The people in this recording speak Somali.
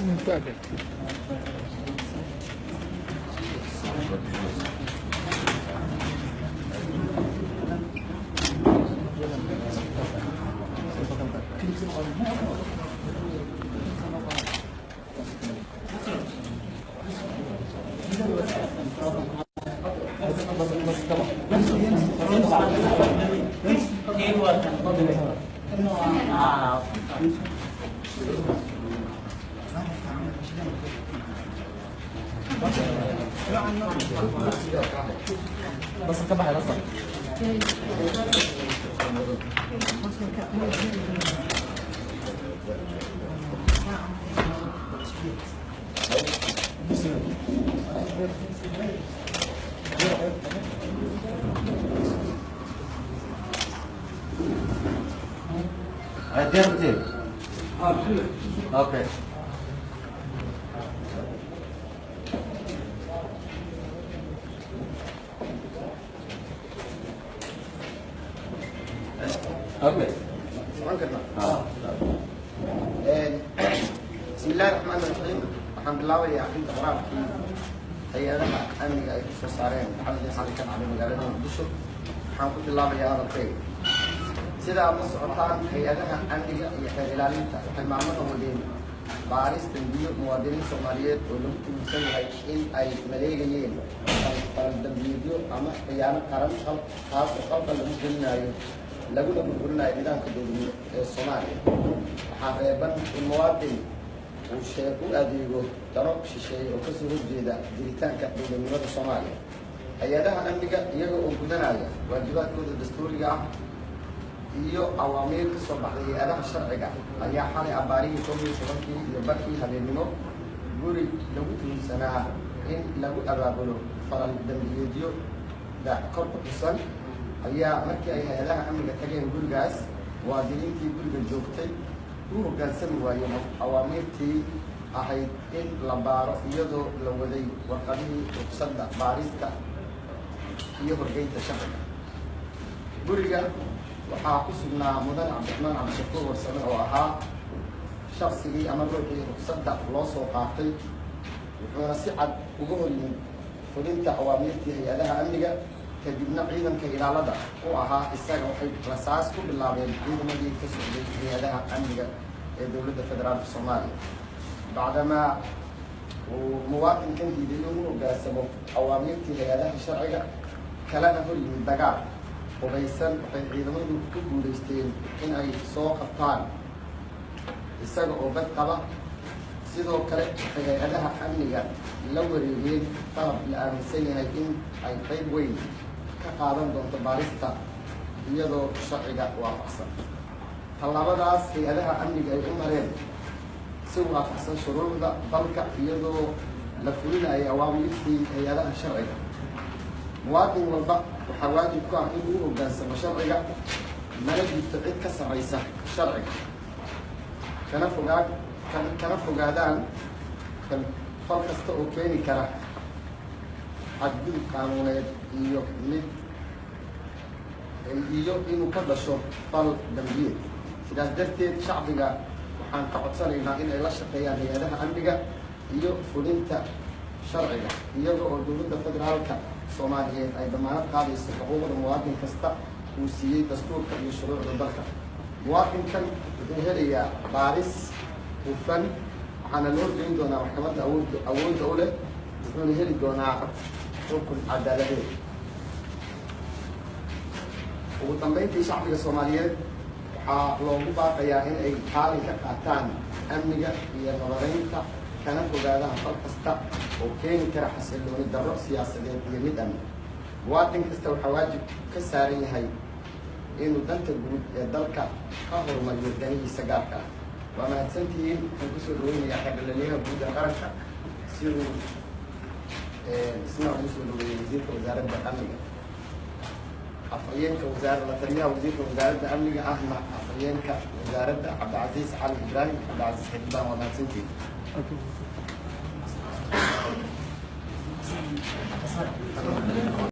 مفاجأة. بس انتبه على راسك. Identity. Okay. Okay. بسم الله الرحمن الرحيم. الحمد لله ويا أخي تبارك هي أنا أمي أي فسرين حد حد كان على مجالنا بشر الحمد لله ويا هذا الخير سيدا مصعطان هي أنا أمي يحلالين المعمل مودين باريس تنبيه مودين سوماليات ولم تنسى إن أي ملايين فالدبيو أما خيانة كرم خاص خلق المسلمين لقول بقولنا إذا كدولي الصومالي حقيقة المواطن والشيء أديجو ترى شيء وكسر الجيدة جريتان كدولي من الصومالي أيادها أمريكا يجوا وجودنا واجبات كود الدستورية iyo awaamiir ka soo baxday hay'adaha sharciga ayaa xalay abaarihii tobankii iyo barkii habeenimo guri lagu tuunsanaa in lagu abaabulo falal dambiyeedyo kor ku dhisan ayaa markii ay hay'adaha amniga tageen gurigaas muwaadiniintii guriga joogtay u hoggaansami waayeen awaamiirtii ahayd in la baaro iyadoo la waday warqadihii ruqsadda baarista iyo horgeynta sharciga guriga waxaa ku sugnaa mudan cabdiraxmaan cabdishakuur warsame oo ahaa shaqsigii ama ruuxii ruqsadda loo soo qaatay wuxuuna si cad uga hor yimid fulinta awaamiirtii hay-adaha amniga kadibna ciidanka ilaalada u ahaa isaga waxay rasaas ku bilaabeen ciidamadii ka socday hay-adaha amniga ee dowladda federaalka soomaaliya bacdamaa uu muwaadinkan diiday inuu hoggaansamo awaamiirtii hay-adaha sharciga kalena hor yimid dagaal hubaysan waxay ciidamadu ku guulaysteen in ay soo qabtaan isaga oo bad qaba sidoo kale waxay hay-adaha amniga la wareegeen qalab la aaminsan yahay in ay qayb weyn ka qaadan doonto baarista iyadoo sharciga waafaqsan tallaabadaas hay-adaha amniga ay u mareen si waafaqsan shuruucda dalka iyadoo la fulinayo awaamiirtii hay-adaha sharciga muwaadin walba waxaa waajib ku ah in uu hoggaansamo sharciga mana jirto cid ka sarraysa sharciga kana fogaadaan fal kasta oo keeni kara xadgudub qaanuuneed iyo inuu ka dhasho fal dambiyeed sidaas darteed shacbiga waxaan ka codsanaynaa in ay la shaqeeyaan hay-adaha amniga iyo fulinta sharciga iyaga oo dowladda federaalka soomaaliyeed ay damaanad qaadayso xuquuqda muwaadin kasta uu siiyey dastuurka iyo shuruucda dalka muwaadinkan wuxuu helayaa baaris hufan waxaana loo geyn doonaa maxkamadda awoodda u leh wuxuuna heli doonaa xukun cadaaladeed ugu dambeyntii shacbiga soomaaliyeed waxaa loogu baaqayaa in ay kaalin ka qaataan amniga iyo nabadeynta kana fogaadaan fal kasta oo keeni kara xasillooni darro siyaasadeed iyo mid amni muwaadin kasta waxaa waajib ka saaran yahay inuu danta guud ee dalka ka horumariyo danihiisa gaarka ah waa mahadsantihiin waxaan kusoo dhaweynayaa xeerlaliyaha guud ee qaranka si uu isna ugu soo dhaweeyey wasiirka wasaaradda amniga afhayeenka la taliyaha wasiirka wasaaradda amniga ahna afhayeenka wasaaradda cabdicasiis cali ibraahim cabdicasiis xildhibaan waa mahadsantihiin